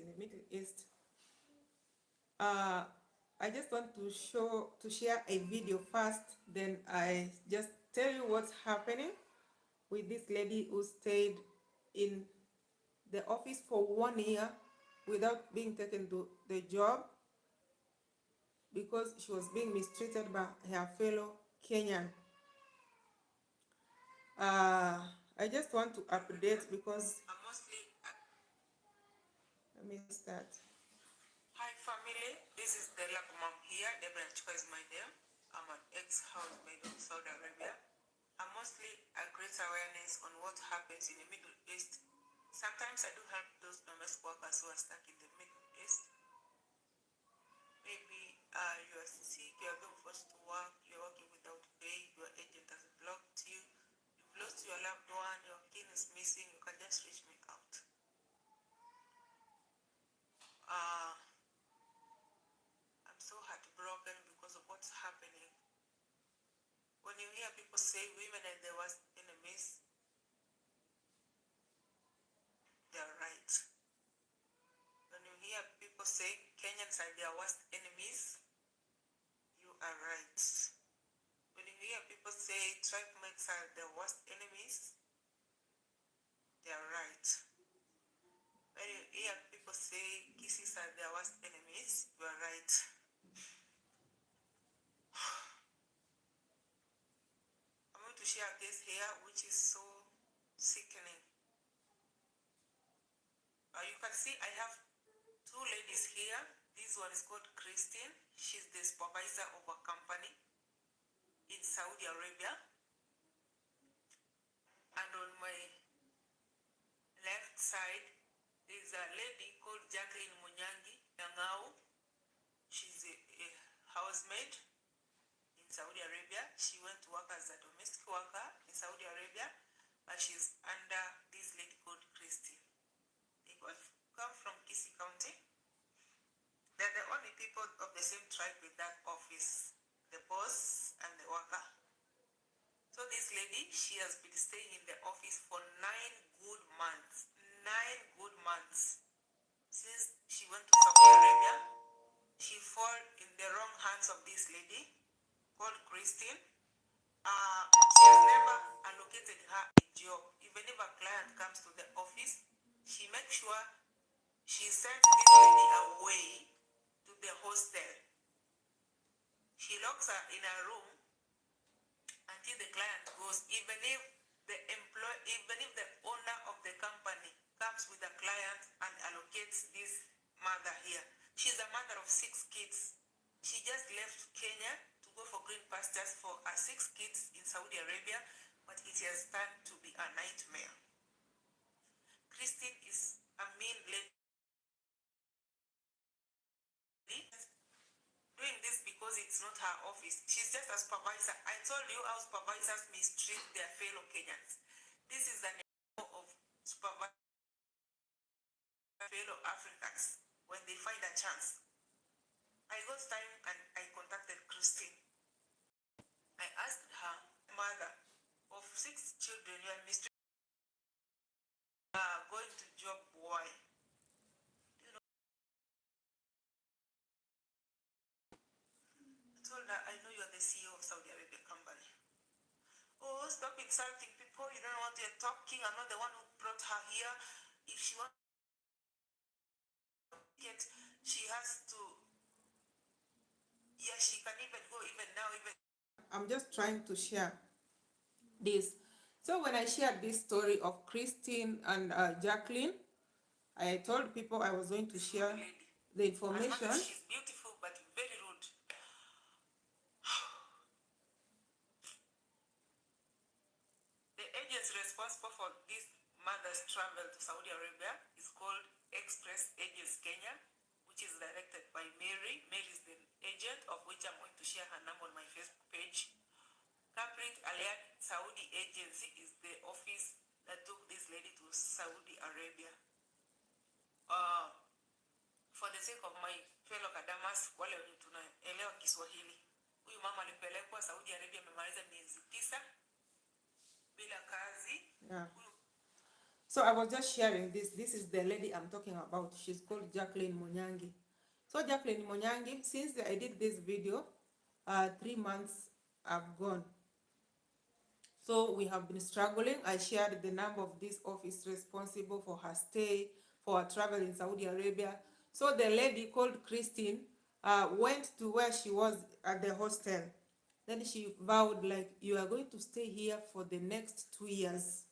the Middle East. I just want to share a video first, then I just tell you what's happening with this lady who stayed in the office for 1 year without being taken to the job because she was being mistreated by her fellow Kenyan. I just want to update because let me start. Hi family, this is the Lak Mom here. Deborah Chukwa is my name. I'm an ex-housemaid of Saudi Arabia. I mostly create awareness on what happens in the Middle East. Sometimes I do help those domestic workers who are stuck in the Middle East. Maybe you are sick, you are being forced to work, you're working without pay, your agent has blocked you, you've lost your loved one, your kin is missing, you can just reach me out. I'm so heartbroken because of what's happening. When you hear people say women are the worst enemies, they're right. When you hear people say Kenyans are their worst enemies, you are right. When you hear people say tribemates are the worst enemies, they are right. When you hear people say kisses are their worst enemies, you are right. I'm going to share a case here which is so sickening. You can see I have two ladies here. This one is called Christine. She's the supervisor of a company in Saudi Arabia. And on my left side, there's a lady called Jacqueline Munyangi Yangao. She's a housemaid in Saudi Arabia. She went to work as a domestic worker in Saudi Arabia, but she's under this lady called Christine. They come from Kisii County. They're the only people of the same tribe with that office, the boss and the worker. So this lady, she has been staying in the office for 9 good months. 9 good months. Since she went to Saudi Arabia, she fell in the wrong hands of this lady called Christine. She has never allocated her a job. Even if a client comes to the office, she makes sure she sends this lady away to the hostel. She locks her in a room until the client goes. Even if the owner of the company comes with the client and allocates this mother here. She's a mother of 6 kids. She just left Kenya to go for green pastures for her 6 kids in Saudi Arabia, but it has turned to be a nightmare. Christine is a mean lady. Doing this because it's not her office. She's just a supervisor. I told you how supervisors mistreat their fellow Kenyans. This is an example of supervisors fellow Africans when they find a chance. I got time and I contacted Christine. I asked her, mother of 6 children, you are mistreated. Going to job, why? Told her, I know you're the CEO of Saudi Arabia company. Oh, stop insulting people. You don't know what you're talking. I'm not the one who brought her here. If she wants to get, she has to. Yeah, she can even go even now. I'm just trying to share this. So when I shared this story of Christine and Jacqueline, I told people I was going to share the information. She's beautiful but very rude. The agency responsible for this mother's travel to Saudi Arabia is called Express Agents Kenya, which is directed by Mary. Mary is the agent, of which I'm going to share her number on my Facebook page. Caprit Allied Saudi Agency is the office that took this lady to Saudi Arabia. For the sake of my fellow Kadamas, wale tunaelewa Kiswahili, huyu mama alipelekwa Saudi Arabia, amemaliza miezi 9 bila kazi. Yeah. So I was just sharing this. This is the lady I'm talking about. She's called Jacqueline Munyangi. So Jacqueline Munyangi, since I did this video, 3 months have gone. So we have been struggling. I shared the number of this office responsible for her stay, for her travel in Saudi Arabia. So the lady called Christine went to where she was at the hostel. Then she vowed, like, you are going to stay here for the next 2 years.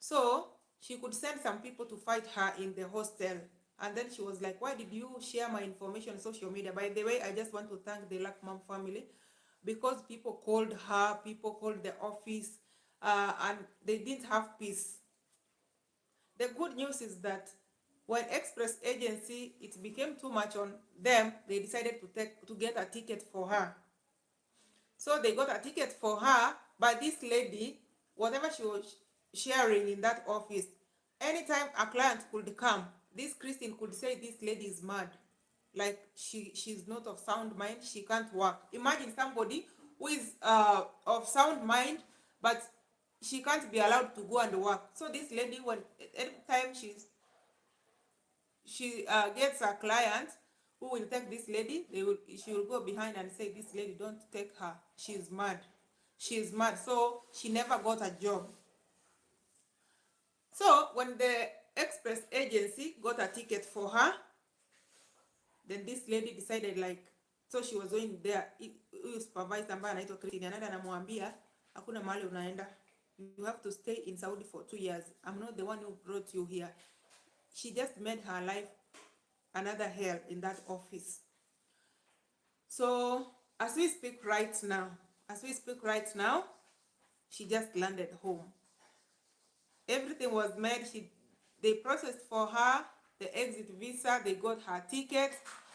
So she could send some people to fight her in the hostel. And then she was like, why did you share my information on social media? By the way, I just want to thank the Luck Mom family, because people called her, people called the office, and they didn't have peace. The good news is that when Express Agency, it became too much on them, they decided to get a ticket for her. So they got a ticket for her, but this lady, whatever she was sharing in that office, anytime a client could come, this Christine could say this lady is mad. Like she's not of sound mind, she can't work. Imagine somebody who is of sound mind, but she can't be allowed to go and work. So this lady, when anytime she gets a client who will take this lady, she will go behind and say, this lady, don't take her, she's mad, she's mad. So she never got a job. So when the Express Agency got a ticket for her, then this lady decided, like, so she was going there. Huyu supervisor ambaye anaitwa Christine anaenda anamwambia, hakuna mahali unaenda, you have to stay in Saudi for 2 years. I'm not the one who brought you here. She just made her life another hell in that office. So as we speak right now, she just landed home. Everything was made. They processed for her the exit visa, they got her ticket,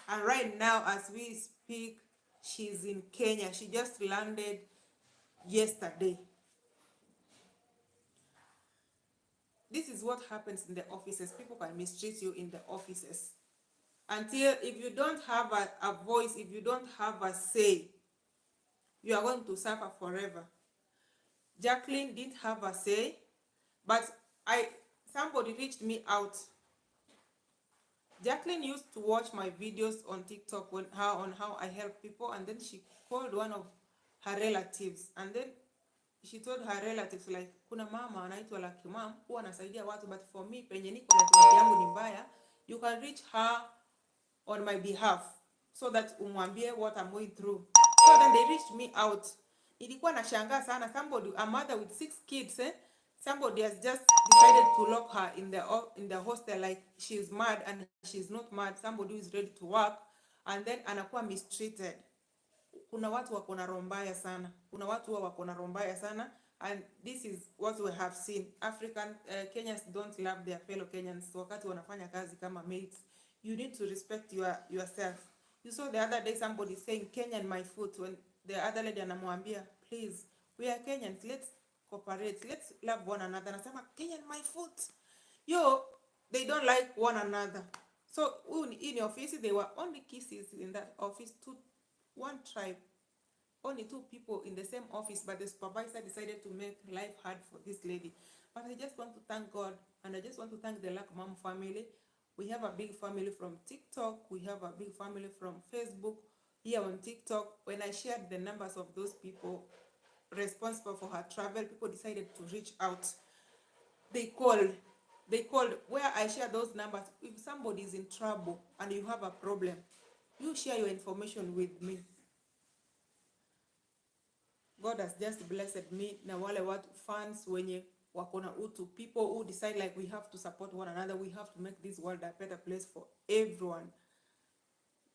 and right now as we speak, she's in Kenya. She just landed yesterday. This is what happens in the offices. People can mistreat you in the offices. Until, if you don't have a voice, if you don't have a say, you are going to suffer forever. Jacqueline didn't have a say, but somebody reached me out. Jacqueline used to watch my videos on TikTok on how I help people, and then she called one of her relatives, and then she told her relatives, like, kuna mama anaitwa Lucky Mom huwa anasaidia watu, but for me penye niko network yangu ni mbaya, you can reach her on my behalf so that umwambie what I'm going through. So then they reached me out. Ilikuwa nashangaa sana, a mother with 6 kids, somebody has just decided to lock her in the hostel, like she's mad, and she's not mad. Somebody who is ready to work, and then anakuwa mistreated. Kuna watu wako na roho mbaya sana. And this is what we have seen. Kenyans don't love their fellow Kenyans. Wakati wanafanya kazi kama maids, you need to respect yourself. You saw the other day somebody saying Kenyan my foot, when the other lady anamwambia, please, we are Kenyans, let's cooperate, let's love one another. Anasema Kenyan my foot. They don't like one another. So in the office, there were only kisses in that office to one tribe. Only 2 people in the same office, but the supervisor decided to make life hard for this lady. But I just want to thank God, and I just want to thank the Luck Mom family. We have a big family from TikTok. We have a big family from Facebook. Here on TikTok, when I shared the numbers of those people responsible for her travel, people decided to reach out. They called. Where I share those numbers. If somebody is in trouble and you have a problem, you share your information with me. God has just blessed me na wale watu fans wenye wakona utu, people who decide, like, we have to support one another, we have to make this world a better place for everyone.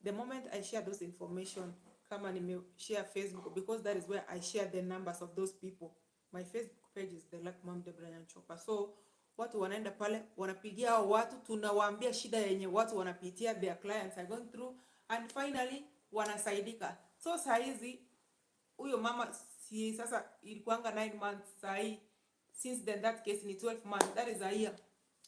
The moment I share those information, kama nime share Facebook, because that is where I share the numbers of those people. My Facebook page is the Luck Mom Deborah Nyanchoka. So watu wanaenda pale wanapigia watu, tunawaambia shida yenye watu wanapitia, their clients are going through, and finally wanasaidika. So saizi huyo mama sasa ilikuanga 9 months, sahi since then that case ni 12 months, that is a year.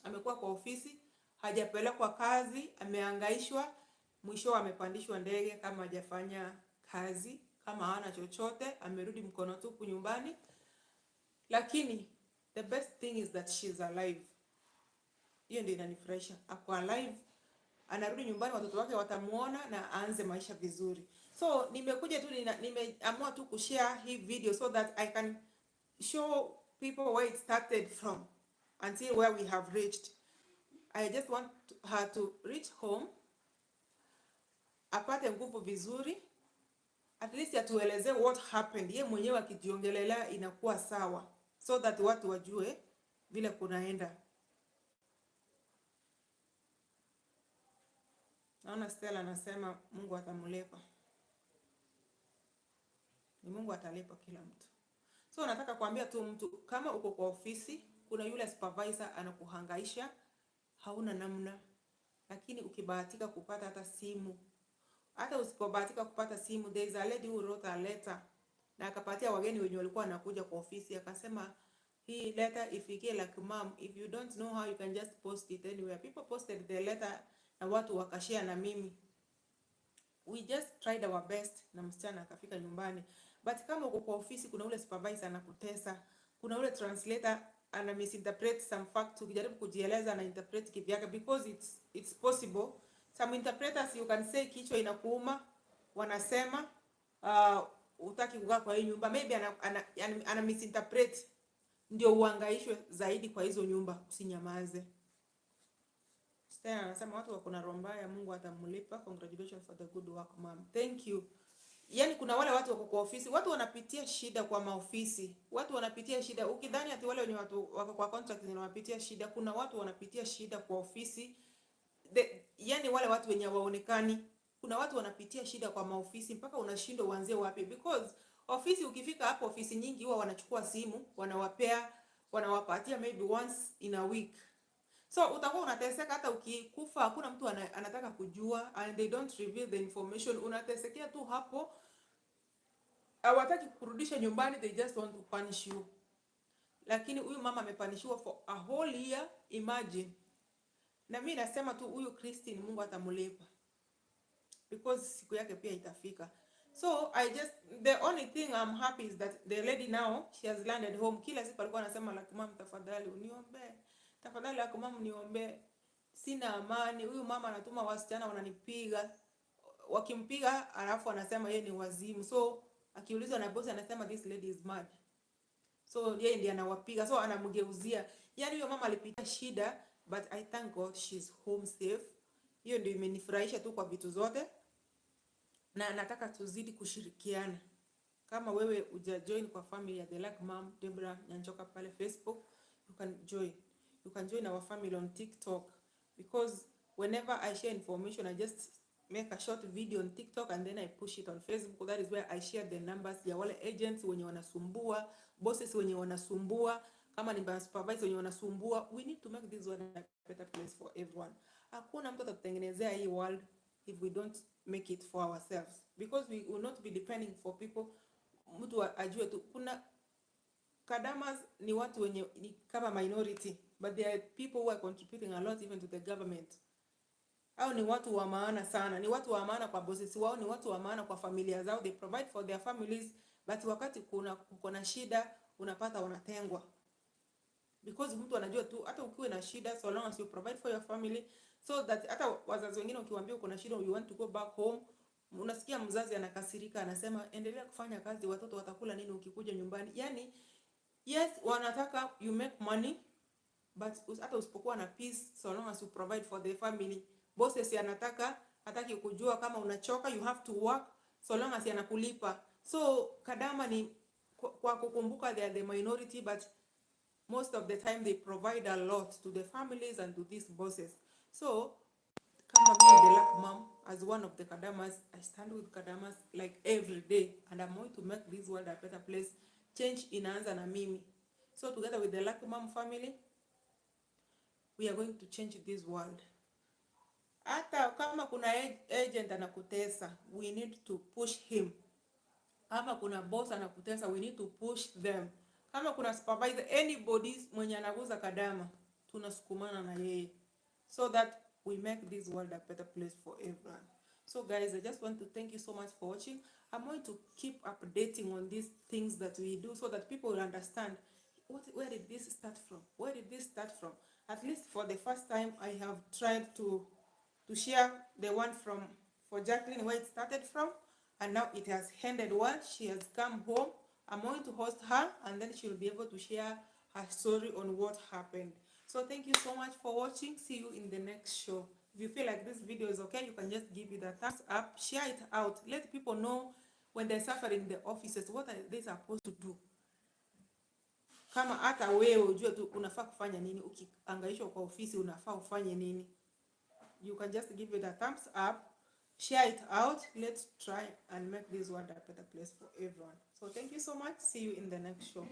Amekuwa kwa ofisi, hajapelekwa kazi, amehangaishwa, mwisho amepandishwa ndege kama hajafanya kazi, kama hana chochote, amerudi mkono tupu nyumbani. Lakini The best thing is that she's alive. Hiyo ndio inanifurahisha. Ako alive, anarudi nyumbani, watoto wake watamuona na aanze maisha vizuri. So nimekuja tu nimeamua tu kushare hii video so that I can show people where it started from until where we have reached. I just want her to reach home, apate nguvu vizuri, at least atueleze what happened. Ye mwenyewe akijiongelelea inakuwa sawa, so that watu wajue vile kunaenda. Naona Stella anasema Mungu atamlipa. Ni Mungu atalipa kila mtu. So nataka kuambia tu mtu, kama uko kwa ofisi, kuna yule supervisor anakuhangaisha, hauna namna. Lakini ukibahatika kupata hata simu, hata usipobahatika kupata simu, there is a lady who wrote a letter na akapatia wageni wenye walikuwa wanakuja kwa ofisi, akasema hii letter ifikie like mom, if you don't know how you can just post it anywhere. People posted the letter na watu wakashare na mimi. We just tried our best na msichana akafika nyumbani. But kama uko kwa ofisi, kuna ule supervisor anakutesa, kuna ule translator ana misinterpret some facts, ukijaribu kujieleza na interpret kivyake, because it's possible. Some interpreters you can say kichwa inakuuma, wanasema utaki kukaa kwa hii nyumba, maybe ana misinterpret, ndio uhangaishwe zaidi kwa hizo nyumba. Usinyamaze. Tena anasema watu wako na roho mbaya, Mungu atamlipa. Congratulations for the good work mom. Thank you. Yani kuna wale watu wako kwa ofisi, watu wanapitia shida kwa maofisi. Watu wanapitia shida. Ukidhani ati wale wenye watu wako kwa contract ni wanapitia shida, kuna watu wanapitia shida kwa ofisi. Yani wale watu wenye waonekani, kuna watu wanapitia shida kwa maofisi mpaka unashindwa uanzie wapi, because ofisi, ukifika hapo ofisi nyingi huwa wanachukua simu, wanawapatia maybe once in a week. So utakuwa unateseka, hata ukikufa hakuna mtu anataka kujua, and they don't reveal the information. Unatesekea tu hapo, hawataki kurudisha nyumbani, they just want to punish you. Lakini huyu mama amepanishiwa for a whole year, imagine. Na mimi nasema tu huyu Christine Mungu atamlipa, because siku yake pia itafika. So the only thing I'm happy is that the lady now, she has landed home. Kila siku alikuwa anasema like mama, tafadhali uniombe, tafadhali like mama niombe, sina amani. Huyu mama anatuma wasichana wananipiga, wakimpiga alafu anasema yeye ni wazimu. So akiulizwa na boss anasema this lady is mad. So yeye ndiye anawapiga, so anamgeuzia. Yani huyo mama alipitia shida, but I thank God she's home safe. Hiyo ndio imenifurahisha tu kwa vitu zote, na nataka tuzidi kushirikiana. Kama wewe ujajoin kwa family ya The Lucky Mom Deborah Nyanchoka pale Facebook, you can join. You can join our family on TikTok, because whenever I share information, I just make a short video on TikTok and then I push it on Facebook. That is where I share the numbers ya wale agents wenye wanasumbua, bosses wenye wanasumbua, kama ni supervisors wenye wanasumbua. We need to make this world a better place for everyone. Hakuna mtu atatutengenezea hii world if we don't make it for ourselves, because we will not be depending for people. Mtu ajue tu kuna kadamas ni watu wenye ni kama minority, but there are people who are contributing a lot even to the government. Hao ni watu wa maana sana, ni watu wa maana kwa bosses wao, ni watu wa maana kwa familia zao, they provide for their families, but wakati kuna shida unapata wanatengwa, because mtu anajua tu hata ukiwa na shida, so long as you provide for your family, so that hata wazazi wengine ukiwaambia uko na shida, you want to go back home, unasikia mzazi anakasirika, anasema endelea kufanya kazi, watoto watakula nini ukikuja nyumbani? Yani yes, wanataka you make money, but hata usipokuwa na peace, so long as you provide for the family. Bosses hataki kujua kama unachoka, you have to work, so long as anakulipa. So kadama ni kwa kukumbuka they are the minority, but most of the time they provide a lot to the families and to these bosses. So kama mimi The Lucky Mom, as one of the kadamas, I stand with kadamas like every day, and I'm going to make this world a better place. Change inaanza na mimi. So together with the Lucky Mom family, we are going to change this world. Hata kama kuna agent anakutesa, we need to push him. Kama kuna boss anakutesa, we need to push them. Kama kuna supervisor, anybody mwenye anaguza kadama, tunasukumana na yeye, so that we make this world a better place for everyone. So guys, I just want to thank you so much for watching. I'm going to keep updating on these things that we do, so that people will understand. where did this start from? Where did this start from? At least for the first time, I have tried to share the one from for Jacqueline where it started from, and now it has ended well. She has come home. I'm going to host her, and then she'll be able to share her story on what happened. So thank you so much for watching. See you in the next show. If you feel like this video is okay, you can just give it a thumbs up, share it out, let people know when they're suffering in the offices, what are they supposed to do. Kama hata wewe ujue tu unafaa kufanya nini, ukiangaishwa kwa ofisi unafaa ufanye nini. You can just give it a thumbs up, share it out. Let's try and make this world a better place for everyone. So thank you so much. See you in the next show.